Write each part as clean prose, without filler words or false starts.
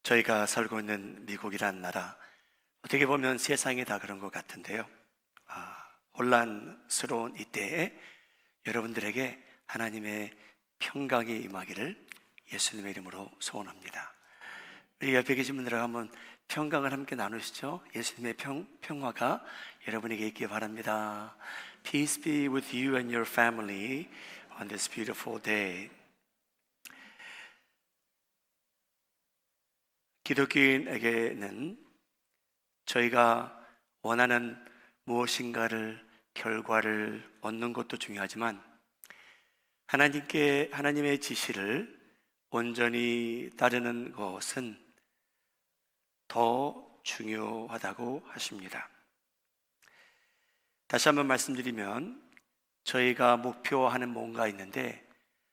저희가 살고 있는 미국이란 나라, 어떻게 보면 세상이 다 그런 것 같은데요. 혼란스러운 이때에 여러분들에게 하나님의 평강이 임하기를 예수님의 이름으로 소원합니다. 우리 옆에 계신 분들하고 한번 평강을 함께 나누시죠. 예수님의 평화가 여러분에게 있기 바랍니다. Peace be with you and your family on this beautiful day. 기독교인에게는 저희가 원하는 무엇인가를 결과를 얻는 것도 중요하지만 하나님의 지시를 온전히 따르는 것은 더 중요하다고 하십니다. 다시 한번 말씀드리면 저희가 목표하는 뭔가 있는데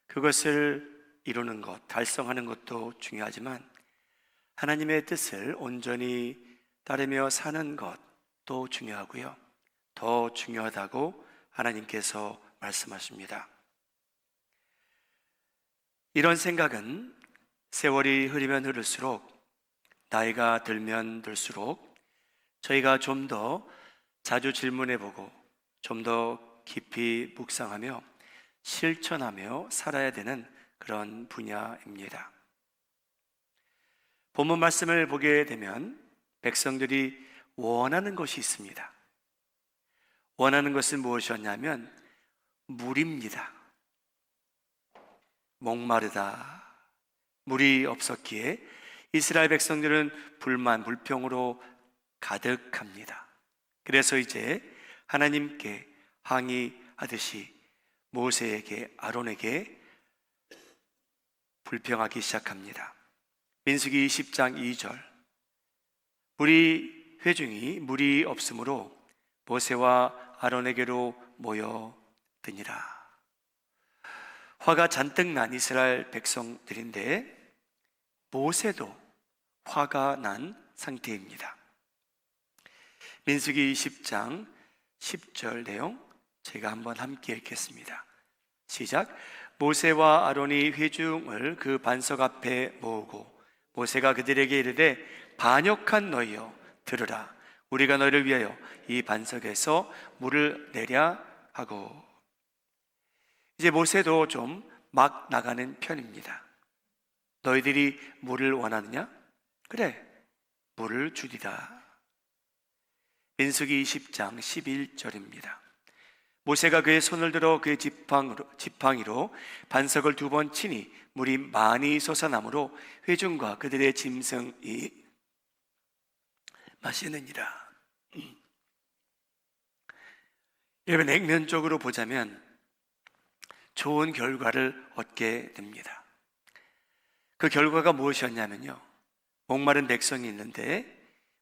그것을 이루는 것, 달성하는 것도 중요하지만 하나님의 뜻을 온전히 따르며 사는 것도 중요하고요. 더 중요하다고 하나님께서 말씀하십니다. 이런 생각은 세월이 흐르면 흐를수록, 나이가 들면 들수록 저희가 좀 더 자주 질문해보고 좀 더 깊이 묵상하며 실천하며 살아야 되는 그런 분야입니다. 본문 말씀을 보게 되면 백성들이 원하는 것이 있습니다. 원하는 것은 무엇이었냐면 물입니다. 목마르다. 물이 없었기에 이스라엘 백성들은 불만, 불평으로 가득합니다. 그래서 이제 하나님께 항의하듯이 모세에게, 아론에게 불평하기 시작합니다. 민수기 20장 2절, 우리 회중이 물이 없으므로 모세와 아론에게로 모여드니라. 화가 잔뜩 난 이스라엘 백성들인데 모세도 화가 난 상태입니다. 민수기 20장 10절 내용 제가 한번 함께 읽겠습니다. 시작. 모세와 아론이 회중을 그 반석 앞에 모으고 모세가 그들에게 이르되 반역한 너희여 들으라. 우리가 너희를 위하여 이 반석에서 물을 내랴 하고. 이제 모세도 좀 막 나가는 편입니다. 너희들이 물을 원하느냐? 그래, 물을 주리라. 민수기 20장 11절입니다. 모세가 그의 손을 들어 그의 지팡이로 반석을 2번 치니 물이 많이 솟아나므로 회중과 그들의 짐승이 마시느니라. 여러분, 액면적으로 보자면 좋은 결과를 얻게 됩니다. 그 결과가 무엇이었냐면요, 목마른 백성이 있는데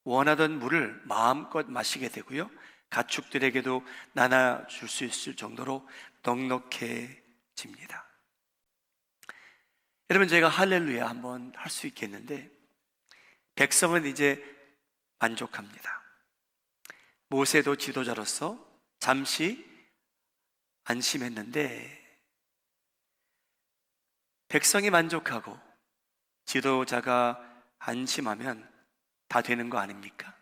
원하던 물을 마음껏 마시게 되고요, 가축들에게도 나눠줄 수 있을 정도로 넉넉해집니다. 여러분, 제가 할렐루야 한번 할 수 있겠는데 백성은 이제 만족합니다. 모세도 지도자로서 잠시 안심했는데 백성이 만족하고 지도자가 안심하면 다 되는 거 아닙니까?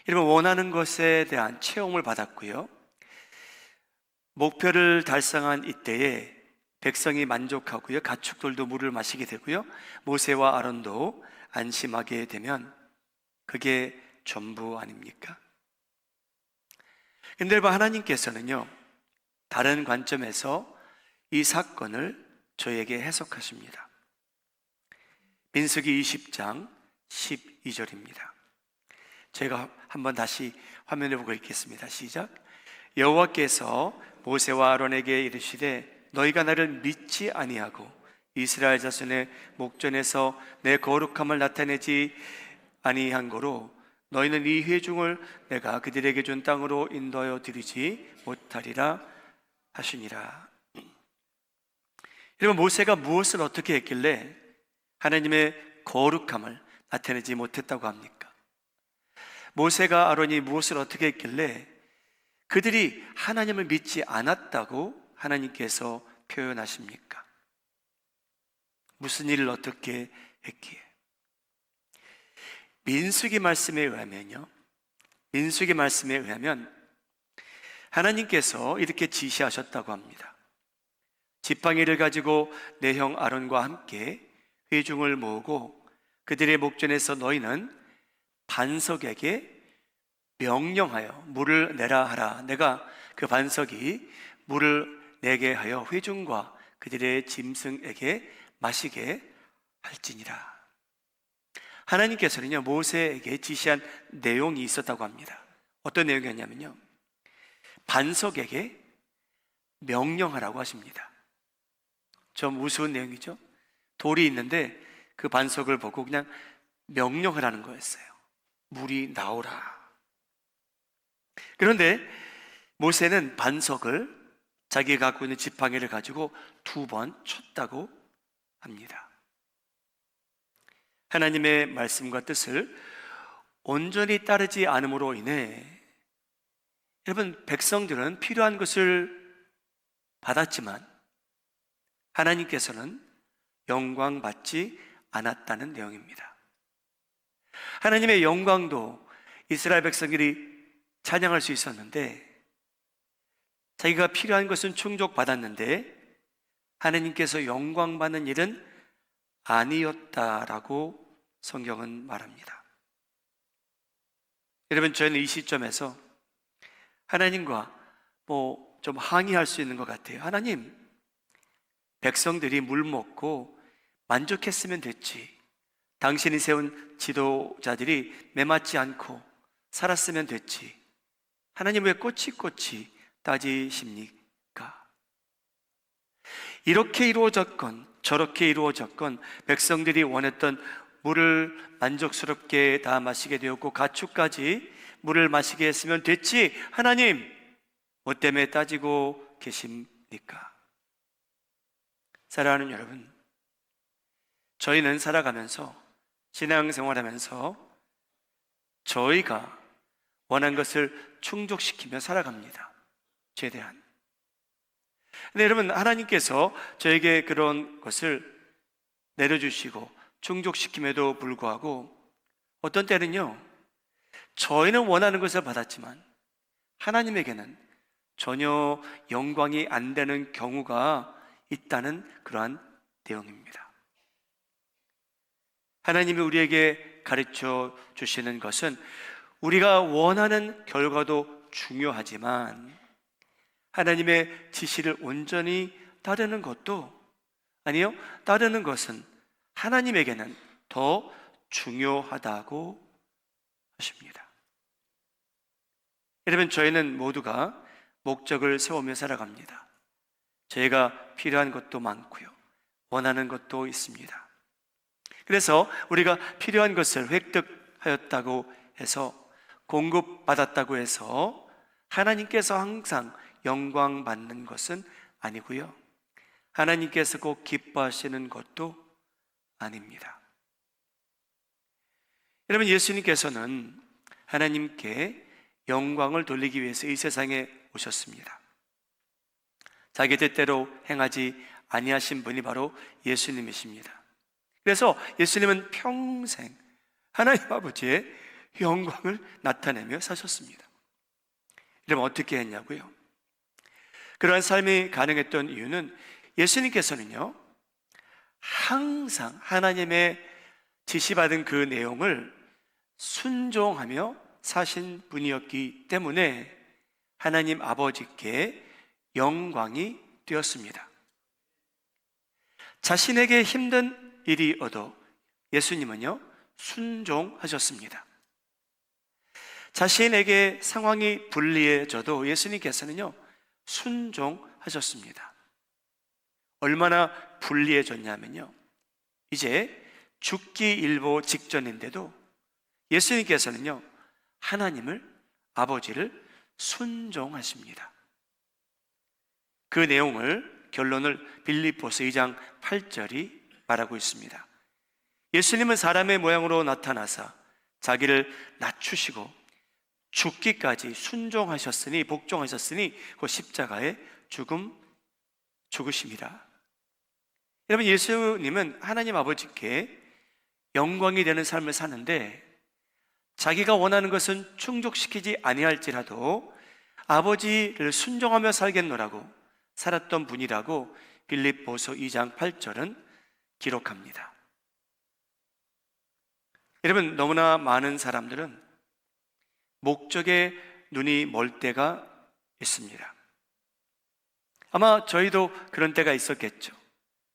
여러분, 원하는 것에 대한 체험을 받았고요, 목표를 달성한 이때에 백성이 만족하고요, 가축들도 물을 마시게 되고요, 모세와 아론도 안심하게 되면 그게 전부 아닙니까? 근데 하나님께서는요, 다른 관점에서 이 사건을 저에게 해석하십니다. 민수기 20장 12절입니다. 제가 한번 다시 화면을 보고 읽겠습니다. 시작. 여호와께서 모세와 아론에게 이르시되 너희가 나를 믿지 아니하고 이스라엘 자손의 목전에서 내 거룩함을 나타내지 아니한 고로 너희는 이 회중을 내가 그들에게 준 땅으로 인도하여 드리지 못하리라 하시니라. 여러분, 모세가 무엇을 어떻게 했길래 하나님의 거룩함을 나타내지 못했다고 합니까? 모세가 아론이 무엇을 어떻게 했길래 그들이 하나님을 믿지 않았다고 하나님께서 표현하십니까? 무슨 일을 어떻게 했기에. 민수기 말씀에 의하면 하나님께서 이렇게 지시하셨다고 합니다. 지팡이를 가지고 내 형 아론과 함께 회중을 모으고 그들의 목전에서 너희는 반석에게 명령하여 물을 내라 하라. 내가 그 반석이 물을 내게 하여 회중과 그들의 짐승에게 마시게 할지니라. 하나님께서는요, 모세에게 지시한 내용이 있었다고 합니다. 어떤 내용이었냐면요, 반석에게 명령하라고 하십니다. 좀 우스운 내용이죠. 돌이 있는데 그 반석을 보고 그냥 명령을 하는 거였어요. 물이 나오라. 그런데 모세는 반석을 자기가 갖고 있는 지팡이를 가지고 2번 쳤다고 합니다. 하나님의 말씀과 뜻을 온전히 따르지 않음으로 인해 여러분, 백성들은 필요한 것을 받았지만 하나님께서는 영광 받지 않았다는 내용입니다. 하나님의 영광도 이스라엘 백성들이 찬양할 수 있었는데, 자기가 필요한 것은 충족받았는데 하나님께서 영광 받는 일은 아니었다라고 성경은 말합니다. 여러분, 저는 이 시점에서 하나님과 좀 항의할 수 있는 것 같아요. 하나님, 백성들이 물 먹고 만족했으면 됐지. 당신이 세운 지도자들이 매맞지 않고 살았으면 됐지. 하나님 왜 꼬치꼬치 따지십니까? 이렇게 이루어졌건 저렇게 이루어졌건 백성들이 원했던 물을 만족스럽게 다 마시게 되었고 가축까지 물을 마시게 했으면 됐지. 하나님, 뭐 때문에 따지고 계십니까? 사랑하는 여러분, 저희는 살아가면서 신앙생활하면서 저희가 원한 것을 충족시키며 살아갑니다. 최대한. 근데 여러분, 하나님께서 저에게 그런 것을 내려주시고 충족시킴에도 불구하고 어떤 때는요, 저희는 원하는 것을 받았지만 하나님에게는 전혀 영광이 안 되는 경우가 있다는 그러한 내용입니다. 하나님이 우리에게 가르쳐 주시는 것은 우리가 원하는 결과도 중요하지만 하나님의 지시를 온전히 따르는 것도 따르는 것은 하나님에게는 더 중요하다고 하십니다. 여러분, 저희는 모두가 목적을 세우며 살아갑니다. 저희가 필요한 것도 많고요, 원하는 것도 있습니다. 그래서 우리가 필요한 것을 획득하였다고 해서, 공급받았다고 해서 하나님께서 항상 영광 받는 것은 아니고요, 하나님께서 꼭 기뻐하시는 것도 아닙니다. 여러분, 예수님께서는 하나님께 영광을 돌리기 위해서 이 세상에 오셨습니다. 자기 뜻대로 행하지 아니하신 분이 바로 예수님이십니다. 그래서 예수님은 평생 하나님 아버지의 영광을 나타내며 사셨습니다. 여러분, 어떻게 했냐고요? 그러한 삶이 가능했던 이유는 예수님께서는요, 항상 하나님의 지시받은 그 내용을 순종하며 사신 분이었기 때문에 하나님 아버지께 영광이 되었습니다. 자신에게 힘든 일이어도 예수님은요, 순종하셨습니다. 자신에게 상황이 불리해져도 예수님께서는요, 순종하셨습니다. 얼마나 불리해졌냐면요, 이제 죽기 일보 직전인데도 예수님께서는요, 아버지를 순종하십니다. 그 내용을, 결론을 빌립보서 2장 8절이 말하고 있습니다. 예수님은 사람의 모양으로 나타나사 자기를 낮추시고 죽기까지 순종하셨으니, 복종하셨으니 그 십자가에 죽으십니다. 여러분, 예수님은 하나님 아버지께 영광이 되는 삶을 사는데 자기가 원하는 것은 충족시키지 아니할지라도 아버지를 순종하며 살겠노라고 살았던 분이라고 빌립보서 2장 8절은 기록합니다. 여러분, 너무나 많은 사람들은 목적에 눈이 멀 때가 있습니다. 아마 저희도 그런 때가 있었겠죠.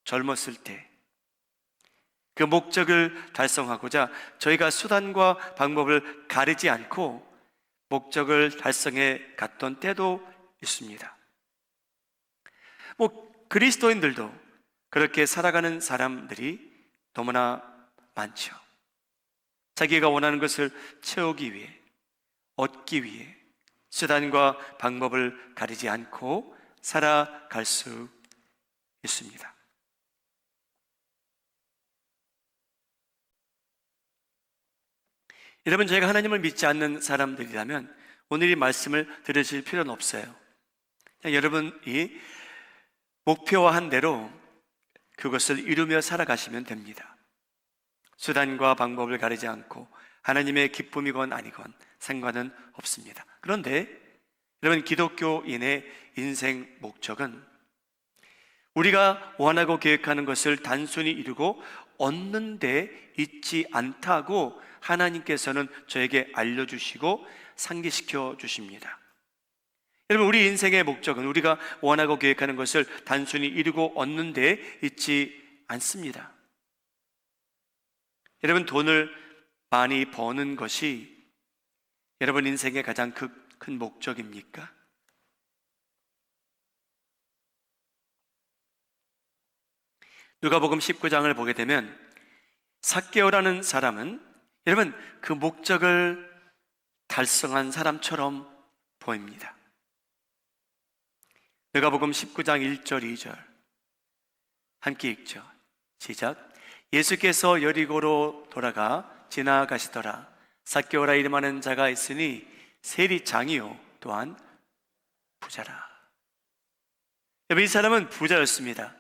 젊었을 때 그 목적을 달성하고자 저희가 수단과 방법을 가리지 않고 목적을 달성해 갔던 때도 있습니다. 그리스도인들도 그렇게 살아가는 사람들이 너무나 많죠. 자기가 원하는 것을 채우기 위해, 얻기 위해 수단과 방법을 가리지 않고 살아갈 수 있습니다. 여러분, 저희가 하나님을 믿지 않는 사람들이라면 오늘 이 말씀을 들으실 필요는 없어요. 그냥 여러분이 목표화한 대로 그것을 이루며 살아가시면 됩니다. 수단과 방법을 가리지 않고 하나님의 기쁨이건 아니건 상관은 없습니다. 그런데 여러분, 기독교인의 인생 목적은 우리가 원하고 계획하는 것을 단순히 이루고 얻는 데 있지 않다고 하나님께서는 저에게 알려주시고 상기시켜 주십니다. 여러분, 우리 인생의 목적은 우리가 원하고 계획하는 것을 단순히 이루고 얻는 데 있지 않습니다. 여러분, 돈을 많이 버는 것이 여러분 인생의 가장 큰 목적입니까? 누가복음 19장을 보게 되면 삭개오라는 사람은 여러분 그 목적을 달성한 사람처럼 보입니다. 누가복음 19장 1절 2절 함께 읽죠. 시작. 예수께서 여리고로 돌아가 지나가시더라. 삭개오라 이름하는 자가 있으니 세리장이요 또한 부자라. 이 사람은 부자였습니다.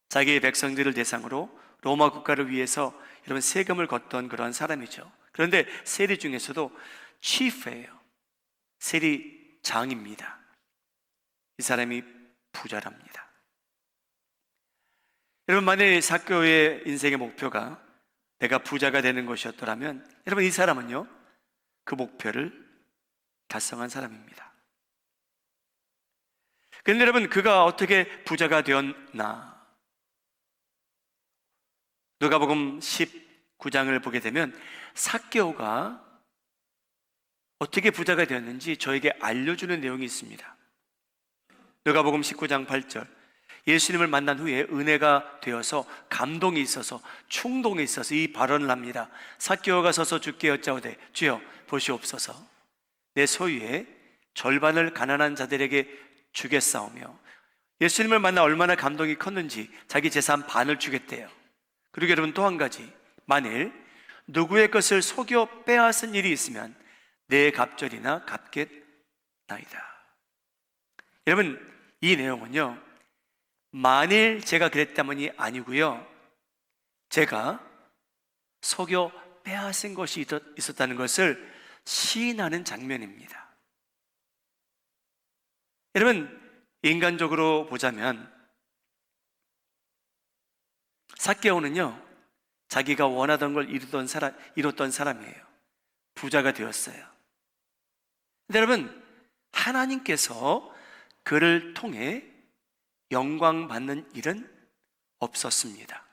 자기의 백성들을 대상으로 로마 국가를 위해서 여러분 세금을 걷던 그런 사람이죠. 그런데 세리 중에서도 chief예요. 세리장입니다. 이 사람이 부자랍니다. 여러분, 만일 삭개오의 인생의 목표가 내가 부자가 되는 것이었더라면 여러분 이 사람은요 그 목표를 달성한 사람입니다. 그런데 여러분 그가 어떻게 부자가 되었나? 누가복음 19장을 보게 되면 삭개오가 어떻게 부자가 되었는지 저에게 알려주는 내용이 있습니다. 누가복음 19장 8절 예수님을 만난 후에 은혜가 되어서 감동이 있어서 충동이 있어서 이 발언을 합니다. 삭개오가 서서 주께 여짜오되 주여 보시옵소서 내 소유의 절반을 가난한 자들에게 주겠사오며 예수님을 만나 얼마나 감동이 컸는지 자기 재산 반을 주겠대요. 그리고 여러분 또 한 가지, 만일 누구의 것을 속여 빼앗은 일이 있으면 내 갑절이나 갚겠나이다. 여러분 이 내용은요 만일 제가 그랬다면이 아니고요 제가 속여 빼앗은 것이 있었다는 것을 시인하는 장면입니다. 여러분 인간적으로 보자면 삭개오는요 자기가 원하던 걸 이뤘던 사람이에요. 부자가 되었어요. 근데 여러분 하나님께서 그를 통해 영광 받는 일은 없었습니다.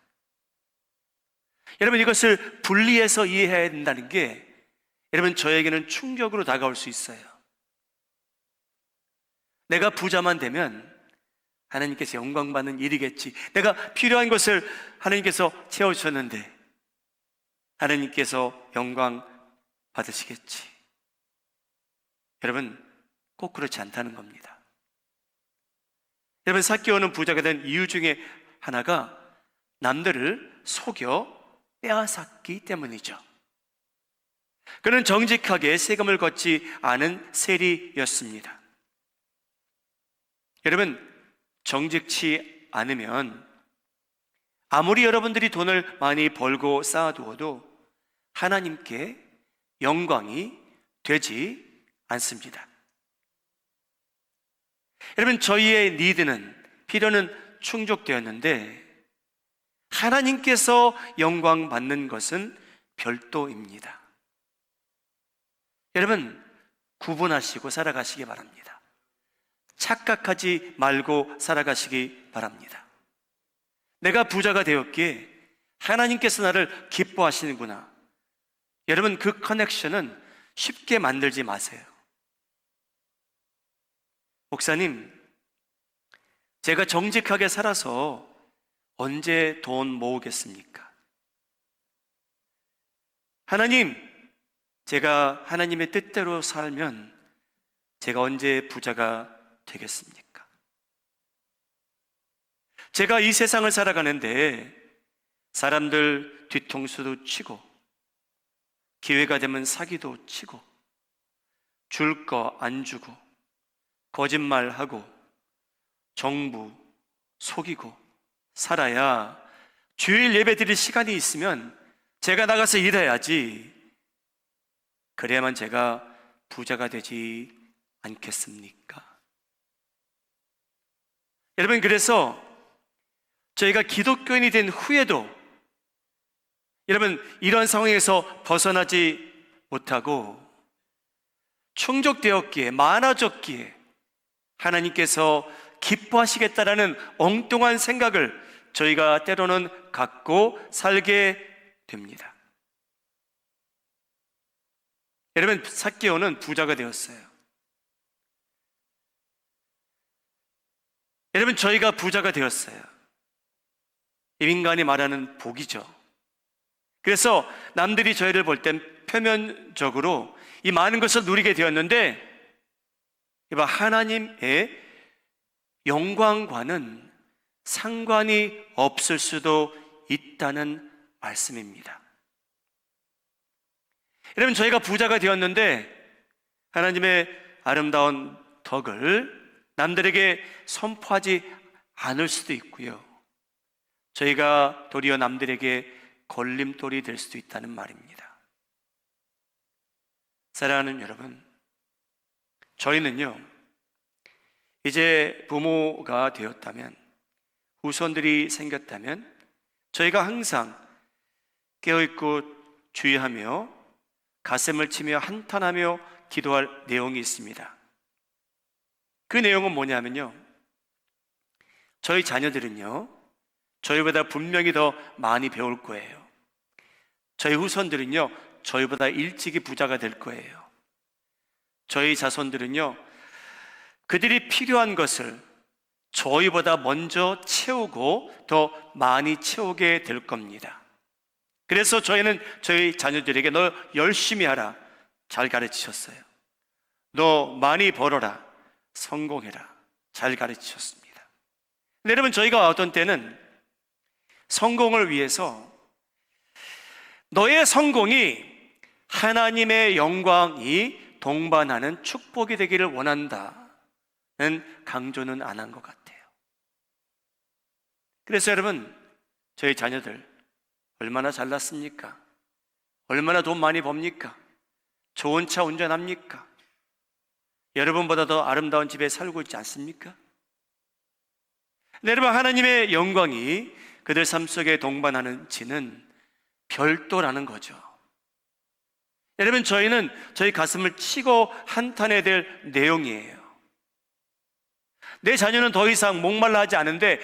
여러분 이것을 분리해서 이해해야 된다는 게 여러분 저에게는 충격으로 다가올 수 있어요. 내가 부자만 되면 하나님께서 영광 받는 일이겠지. 내가 필요한 것을 하나님께서 채워주셨는데 하나님께서 영광 받으시겠지. 여러분 꼭 그렇지 않다는 겁니다. 여러분 삭개오는 부자가 된 이유 중에 하나가 남들을 속여 빼앗았기 때문이죠. 그는 정직하게 세금을 걷지 않은 세리였습니다. 여러분 정직치 않으면 아무리 여러분들이 돈을 많이 벌고 쌓아두어도 하나님께 영광이 되지 않습니다. 여러분, 저희의 필요는 충족되었는데 하나님께서 영광 받는 것은 별도입니다. 여러분, 구분하시고 살아가시기 바랍니다. 착각하지 말고 살아가시기 바랍니다. 내가 부자가 되었기에 하나님께서 나를 기뻐하시는구나. 여러분, 그 커넥션은 쉽게 만들지 마세요. 목사님, 제가 정직하게 살아서 언제 돈 모으겠습니까? 하나님, 제가 하나님의 뜻대로 살면 제가 언제 부자가 되겠습니까? 제가 이 세상을 살아가는데 사람들 뒤통수도 치고 기회가 되면 사기도 치고 줄 거 안 주고 거짓말하고 정부 속이고 살아야 주일 예배 드릴 시간이 있으면 제가 나가서 일해야지. 그래야만 제가 부자가 되지 않겠습니까? 여러분, 그래서 저희가 기독교인이 된 후에도 여러분, 이런 상황에서 벗어나지 못하고 충족되었기에, 많아졌기에 하나님께서 기뻐하시겠다라는 엉뚱한 생각을 저희가 때로는 갖고 살게 됩니다. 여러분, 삭개오는 부자가 되었어요. 여러분, 저희가 부자가 되었어요. 이 인간이 말하는 복이죠. 그래서 남들이 저희를 볼 땐 표면적으로 이 많은 것을 누리게 되었는데 하나님의 영광과는 상관이 없을 수도 있다는 말씀입니다. 여러분, 저희가 부자가 되었는데 하나님의 아름다운 덕을 남들에게 선포하지 않을 수도 있고요, 저희가 도리어 남들에게 걸림돌이 될 수도 있다는 말입니다. 사랑하는 여러분, 저희는요, 이제 부모가 되었다면, 후손들이 생겼다면 저희가 항상 깨어있고 주의하며 가슴을 치며 한탄하며 기도할 내용이 있습니다. 그 내용은 뭐냐면요, 저희 자녀들은요, 저희보다 분명히 더 많이 배울 거예요. 저희 후손들은요, 저희보다 일찍이 부자가 될 거예요. 저희 자손들은요, 그들이 필요한 것을 저희보다 먼저 채우고 더 많이 채우게 될 겁니다. 그래서 저희는 저희 자녀들에게 너 열심히 하라, 잘 가르치셨어요. 너 많이 벌어라, 성공해라, 잘 가르치셨습니다. 근데 여러분, 저희가 어떤 때는 성공을 위해서 너의 성공이 하나님의 영광이 동반하는 축복이 되기를 원한다는 강조는 안 한 것 같아요. 그래서 여러분, 저희 자녀들 얼마나 잘났습니까? 얼마나 돈 많이 법니까? 좋은 차 운전합니까? 여러분보다 더 아름다운 집에 살고 있지 않습니까? 여러분, 하나님의 영광이 그들 삶 속에 동반하는지는 별도라는 거죠. 여러분, 저희는 저희 가슴을 치고 한탄해야 될 내용이에요. 내 자녀는 더 이상 목말라 하지 않은데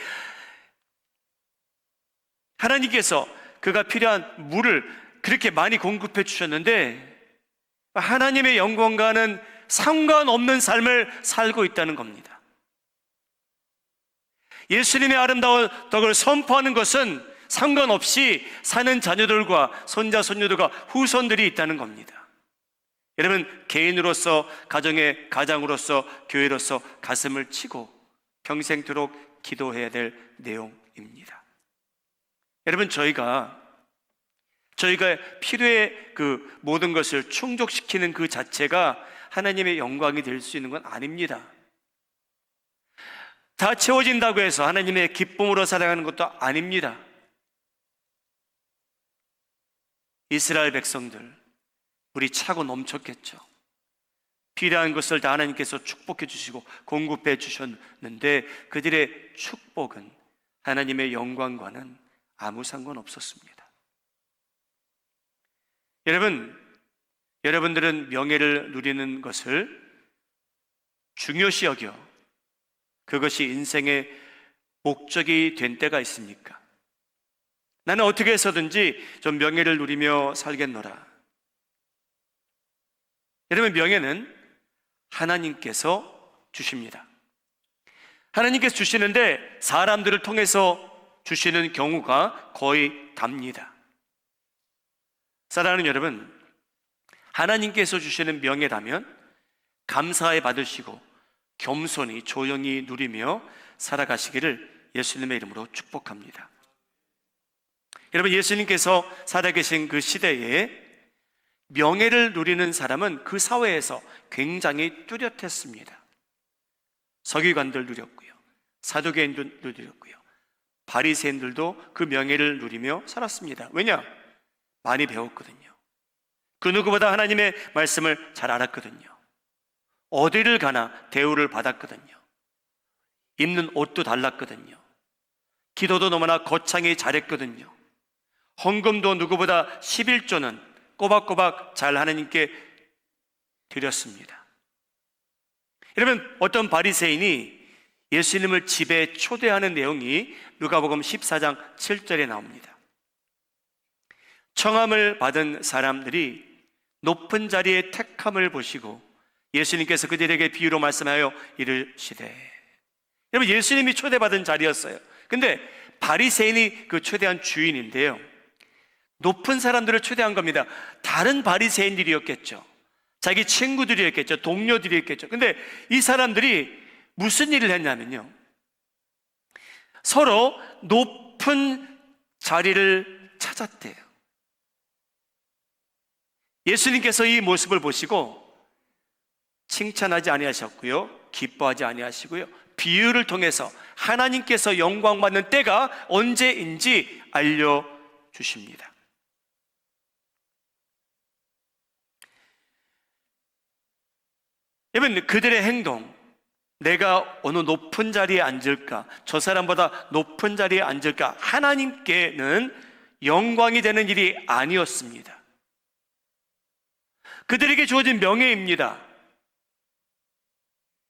하나님께서 그가 필요한 물을 그렇게 많이 공급해 주셨는데 하나님의 영광과는 상관없는 삶을 살고 있다는 겁니다. 예수님의 아름다운 덕을 선포하는 것은 상관없이 사는 자녀들과 손자, 손녀들과 후손들이 있다는 겁니다. 여러분, 개인으로서, 가정의 가장으로서, 교회로서 가슴을 치고 평생토록 기도해야 될 내용입니다. 여러분, 저희가 필요의 그 모든 것을 충족시키는 그 자체가 하나님의 영광이 될 수 있는 건 아닙니다. 다 채워진다고 해서 하나님의 기쁨으로 살아가는 것도 아닙니다. 이스라엘 백성들, 우리 차고 넘쳤겠죠. 필요한 것을 다 하나님께서 축복해 주시고 공급해 주셨는데 그들의 축복은 하나님의 영광과는 아무 상관없었습니다. 여러분들은 명예를 누리는 것을 중요시 여겨 그것이 인생의 목적이 된 때가 있습니까? 나는 어떻게 해서든지 좀 명예를 누리며 살겠노라. 여러분, 명예는 하나님께서 주십니다. 하나님께서 주시는데 사람들을 통해서 주시는 경우가 거의 답니다. 사랑하는 여러분, 하나님께서 주시는 명예라면 감사해 받으시고 겸손히 조용히 누리며 살아가시기를 예수님의 이름으로 축복합니다. 여러분, 예수님께서 살아계신 그 시대에 명예를 누리는 사람은 그 사회에서 굉장히 뚜렷했습니다. 서기관들 누렸고요, 사두개인들 누렸고요, 바리새인들도 그 명예를 누리며 살았습니다. 왜냐? 많이 배웠거든요. 그 누구보다 하나님의 말씀을 잘 알았거든요. 어디를 가나 대우를 받았거든요. 입는 옷도 달랐거든요. 기도도 너무나 거창히 잘했거든요. 헌금도 누구보다 11조는 꼬박꼬박 잘 하나님께 드렸습니다. 여러분, 어떤 바리새인이 예수님을 집에 초대하는 내용이 누가복음 14장 7절에 나옵니다. 청함을 받은 사람들이 높은 자리에 택함을 보시고 예수님께서 그들에게 비유로 말씀하여 이르시되, 여러분, 예수님이 초대받은 자리였어요. 근데 바리새인이 그 초대한 주인인데요, 높은 사람들을 초대한 겁니다. 다른 바리새인들이었겠죠. 자기 친구들이었겠죠. 동료들이었겠죠. 근데 이 사람들이 무슨 일을 했냐면요, 서로 높은 자리를 찾았대요. 예수님께서 이 모습을 보시고 칭찬하지 아니하셨고요, 기뻐하지 아니하시고요, 비유를 통해서 하나님께서 영광받는 때가 언제인지 알려주십니다. 여러분, 그들의 행동, 내가 어느 높은 자리에 앉을까, 저 사람보다 높은 자리에 앉을까, 하나님께는 영광이 되는 일이 아니었습니다. 그들에게 주어진 명예입니다.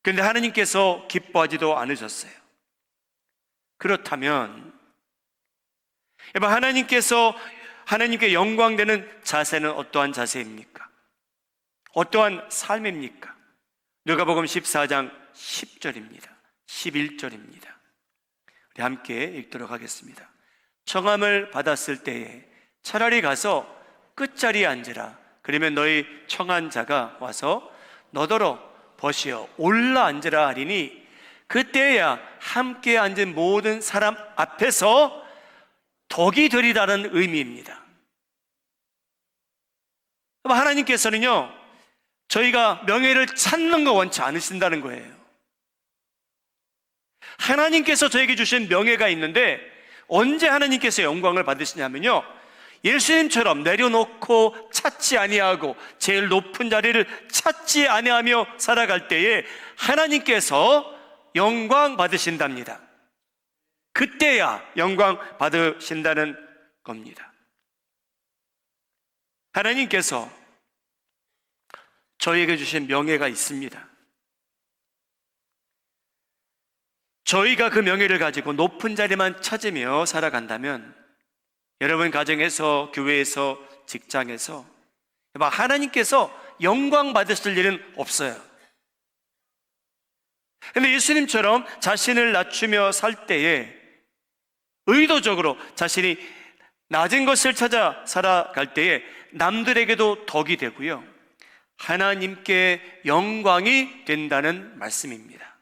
그런데 하나님께서 기뻐하지도 않으셨어요. 그렇다면 하나님께 영광되는 자세는 어떠한 자세입니까? 어떠한 삶입니까? 누가복음 14장 10절입니다. 11절입니다. 우리 함께 읽도록 하겠습니다. 청함을 받았을 때에 차라리 가서 끝자리에 앉으라. 그러면 너희 청한 자가 와서 너더러 벗이어 올라 앉으라 하리니 그때야 함께 앉은 모든 사람 앞에서 덕이 되리라는 의미입니다. 하나님께서는요, 저희가 명예를 찾는 거 원치 않으신다는 거예요. 하나님께서 저에게 주신 명예가 있는데 언제 하나님께서 영광을 받으시냐면요, 예수님처럼 내려놓고 찾지 아니하고 제일 높은 자리를 찾지 아니하며 살아갈 때에 하나님께서 영광 받으신답니다. 그때야 영광 받으신다는 겁니다. 하나님께서 저희에게 주신 명예가 있습니다. 저희가 그 명예를 가지고 높은 자리만 찾으며 살아간다면 여러분 가정에서, 교회에서, 직장에서 하나님께서 영광 받으실 일은 없어요. 그런데 예수님처럼 자신을 낮추며 살 때에 의도적으로 자신이 낮은 것을 찾아 살아갈 때에 남들에게도 덕이 되고요, 하나님께 영광이 된다는 말씀입니다.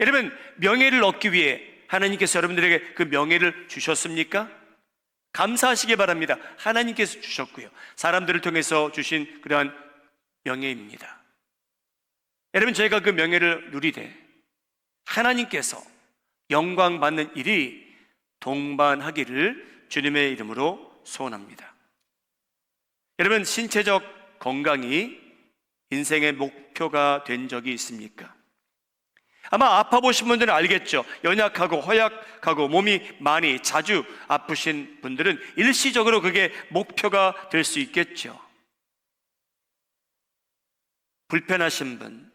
여러분, 명예를 얻기 위해 하나님께서 여러분들에게 그 명예를 주셨습니까? 감사하시기 바랍니다. 하나님께서 주셨고요, 사람들을 통해서 주신 그러한 명예입니다. 여러분, 저희가 그 명예를 누리되 하나님께서 영광 받는 일이 동반하기를 주님의 이름으로 소원합니다. 여러분, 신체적 건강이 인생의 목표가 된 적이 있습니까? 아마 아파 보신 분들은 알겠죠. 연약하고 허약하고 몸이 많이 자주 아프신 분들은 일시적으로 그게 목표가 될 수 있겠죠. 불편하신 분,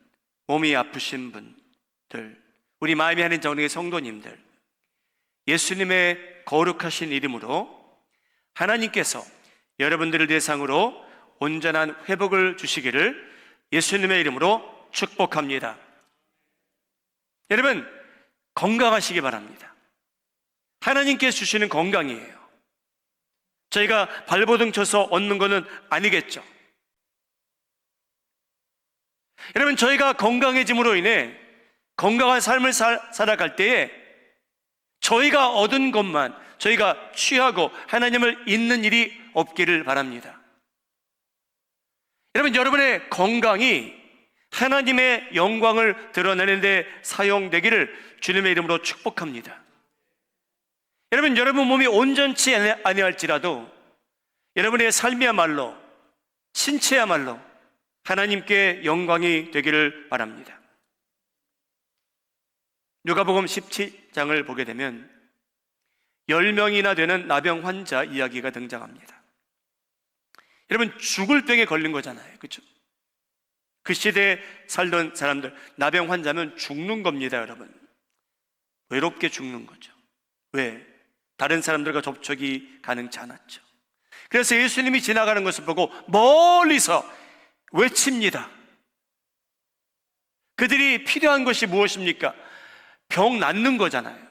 몸이 아프신 분들, 우리 마음이 하는 정리의 성도님들, 예수님의 거룩하신 이름으로 하나님께서 여러분들을 대상으로 온전한 회복을 주시기를 예수님의 이름으로 축복합니다. 여러분, 건강하시기 바랍니다. 하나님께서 주시는 건강이에요. 저희가 발버둥 쳐서 얻는 것은 아니겠죠. 여러분, 저희가 건강해짐으로 인해 건강한 삶을 살아갈 때에 저희가 얻은 것만 저희가 취하고 하나님을 잊는 일이 없기를 바랍니다. 여러분, 여러분의 건강이 하나님의 영광을 드러내는 데 사용되기를 주님의 이름으로 축복합니다. 여러분, 여러분 몸이 온전치 아니할지라도 여러분의 삶이야말로, 신체야말로 하나님께 영광이 되기를 바랍니다. 누가복음 17장을 보게 되면 10명이나 되는 나병 환자 이야기가 등장합니다. 여러분, 죽을 병에 걸린 거잖아요, 그렇죠? 그 시대에 살던 사람들, 나병 환자면 죽는 겁니다, 여러분. 외롭게 죽는 거죠. 왜? 다른 사람들과 접촉이 가능치 않았죠. 그래서 예수님이 지나가는 것을 보고 멀리서 외칩니다. 그들이 필요한 것이 무엇입니까? 병 낫는 거잖아요.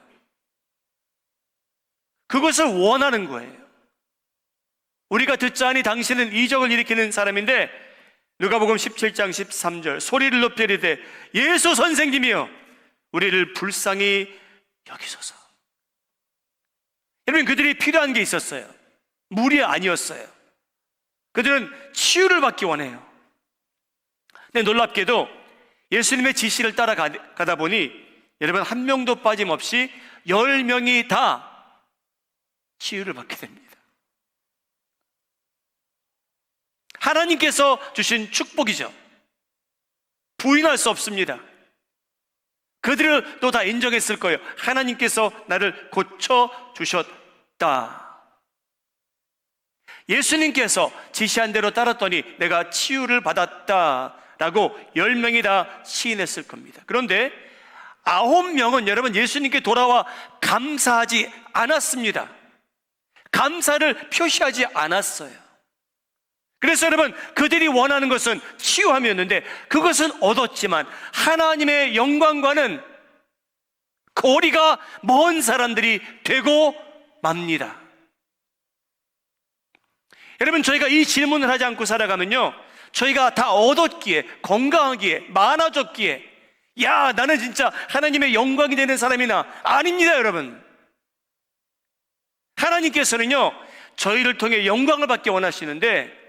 그것을 원하는 거예요. 우리가 듣자니 당신은 이적을 일으키는 사람인데, 누가복음 17장 13절 소리를 높여 이르되 예수 선생님이여 우리를 불쌍히 여기소서. 여러분, 그들이 필요한 게 있었어요. 물이 아니었어요. 그들은 치유를 받기 원해요. 근데 놀랍게도 예수님의 지시를 따라가다 보니 여러분, 한 명도 빠짐없이 10명이 다 치유를 받게 됩니다. 하나님께서 주신 축복이죠. 부인할 수 없습니다. 그들을 또 다 인정했을 거예요. 하나님께서 나를 고쳐주셨다. 예수님께서 지시한 대로 따랐더니 내가 치유를 받았다라고 10명이 다 시인했을 겁니다. 그런데 9명은 여러분 예수님께 돌아와 감사하지 않았습니다. 감사를 표시하지 않았어요. 그래서 여러분, 그들이 원하는 것은 치유함이었는데 그것은 얻었지만 하나님의 영광과는 거리가 먼 사람들이 되고 맙니다. 여러분, 저희가 이 질문을 하지 않고 살아가면요, 저희가 다 얻었기에, 건강하기에, 많아졌기에, 야, 나는 진짜 하나님의 영광이 되는 사람이나, 아닙니다, 여러분. 하나님께서는요, 저희를 통해 영광을 받기 원하시는데,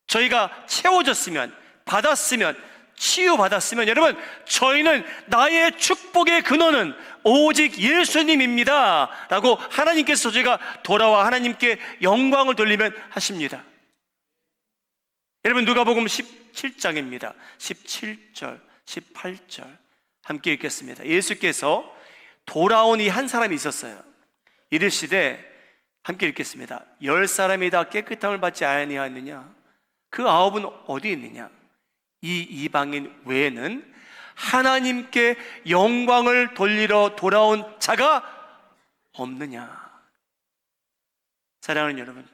저희가 채워졌으면, 받았으면, 치유받았으면, 여러분, 저희는 나의 축복의 근원은 오직 예수님입니다 라고 하나님께서 저희가 돌아와 하나님께 영광을 돌리면 하십니다. 여러분, 누가복음 17장입니다 17절, 18절 함께 읽겠습니다. 예수께서 돌아온 이 한 사람이 있었어요. 이르시되, 함께 읽겠습니다. 10사람이 다 깨끗함을 받지 아니하느냐? 그 9은 어디 있느냐? 이 이방인 외에는 하나님께 영광을 돌리러 돌아온 자가 없느냐? 사랑하는 여러분,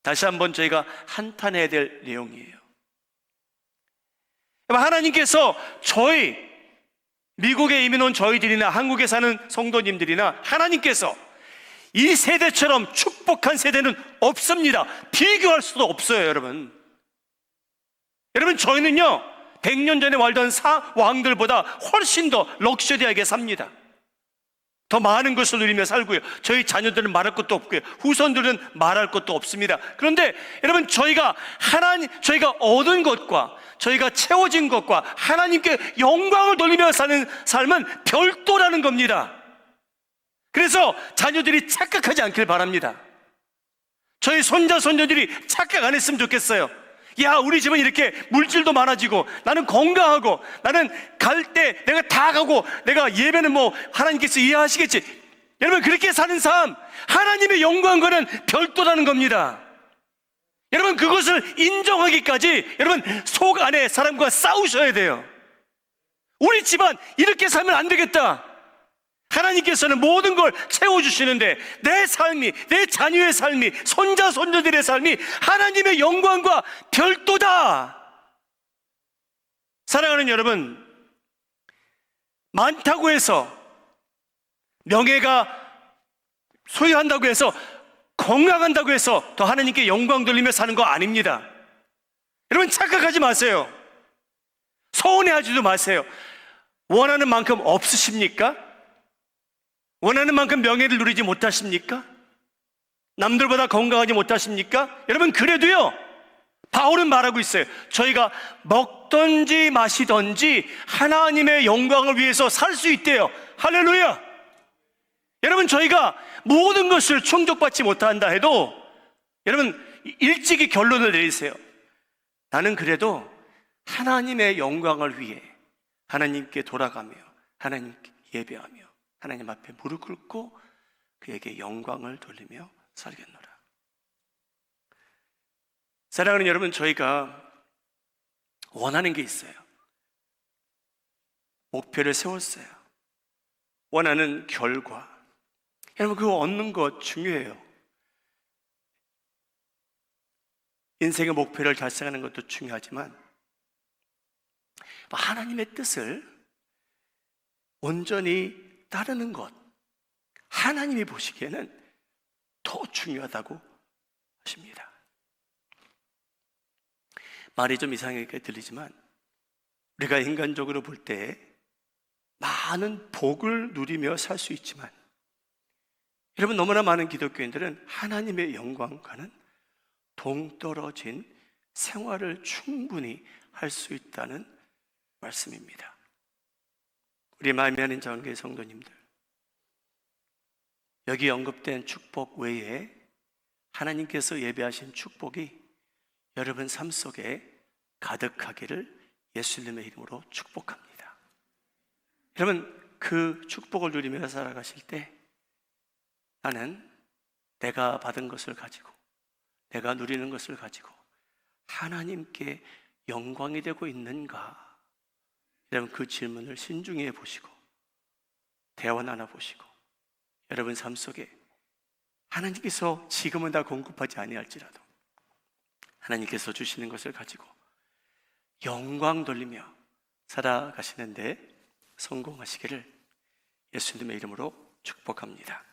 다시 한번 저희가 한탄해야 될 내용이에요. 하나님께서 저희, 미국에 이민 온 저희들이나 한국에 사는 성도님들이나 하나님께서 이 세대처럼 축복한 세대는 없습니다. 비교할 수도 없어요, 여러분. 여러분, 저희는요 100년 전에 wal던 왕들보다 훨씬 더 럭셔리하게 삽니다. 더 많은 것을 누리며 살고요. 저희 자녀들은 말할 것도 없고요. 후손들은 말할 것도 없습니다. 그런데 여러분, 저희가 얻은 것과 저희가 채워진 것과 하나님께 영광을 돌리며 사는 삶은 별도라는 겁니다. 그래서 자녀들이 착각하지 않길 바랍니다. 저희 손자 손녀들이 착각 안 했으면 좋겠어요. 야, 우리 집은 이렇게 물질도 많아지고 나는 건강하고 나는 갈 때 내가 다 가고 내가 예배는 뭐 하나님께서 이해하시겠지. 여러분, 그렇게 사는 삶, 하나님의 영광과는 별도라는 겁니다. 여러분, 그것을 인정하기까지 여러분 속 안에 사람과 싸우셔야 돼요. 우리 집안 이렇게 살면 안 되겠다. 하나님께서는 모든 걸 채워주시는데 내 삶이, 내 자녀의 삶이, 손자 손녀들의 삶이 하나님의 영광과 별도다. 사랑하는 여러분, 많다고 해서, 명예가 소유한다고 해서, 건강한다고 해서 더 하나님께 영광 돌리며 사는 거 아닙니다. 여러분, 착각하지 마세요. 서운해하지도 마세요. 원하는 만큼 없으십니까? 원하는 만큼 명예를 누리지 못하십니까? 남들보다 건강하지 못하십니까? 여러분, 그래도요, 바울은 말하고 있어요. 저희가 먹든지 마시든지 하나님의 영광을 위해서 살 수 있대요. 할렐루야! 여러분, 저희가 모든 것을 충족받지 못한다 해도 여러분, 일찍이 결론을 내리세요. 나는 그래도 하나님의 영광을 위해 하나님께 돌아가며 하나님께 예배하며 하나님 앞에 무릎 꿇고 그에게 영광을 돌리며 살겠노라. 사랑하는 여러분, 저희가 원하는 게 있어요. 목표를 세웠어요. 원하는 결과. 여러분, 그거 얻는 것 중요해요. 인생의 목표를 달성하는 것도 중요하지만 하나님의 뜻을 온전히 따르는 것, 하나님이 보시기에는 더 중요하다고 하십니다. 말이 좀 이상하게 들리지만 우리가 인간적으로 볼 때 많은 복을 누리며 살 수 있지만 여러분, 너무나 많은 기독교인들은 하나님의 영광과는 동떨어진 생활을 충분히 할 수 있다는 말씀입니다. 우리 마음에는 자원교회 성도님들, 여기 언급된 축복 외에 하나님께서 예배하신 축복이 여러분 삶 속에 가득하기를 예수님의 이름으로 축복합니다. 여러분, 그 축복을 누리며 살아가실 때 나는 내가 받은 것을 가지고, 내가 누리는 것을 가지고 하나님께 영광이 되고 있는가? 여러분, 그 질문을 신중히 해보시고 대화 나눠보시고 여러분 삶 속에 하나님께서 지금은 다 공급하지 아니할지라도 하나님께서 주시는 것을 가지고 영광 돌리며 살아가시는데 성공하시기를 예수님의 이름으로 축복합니다.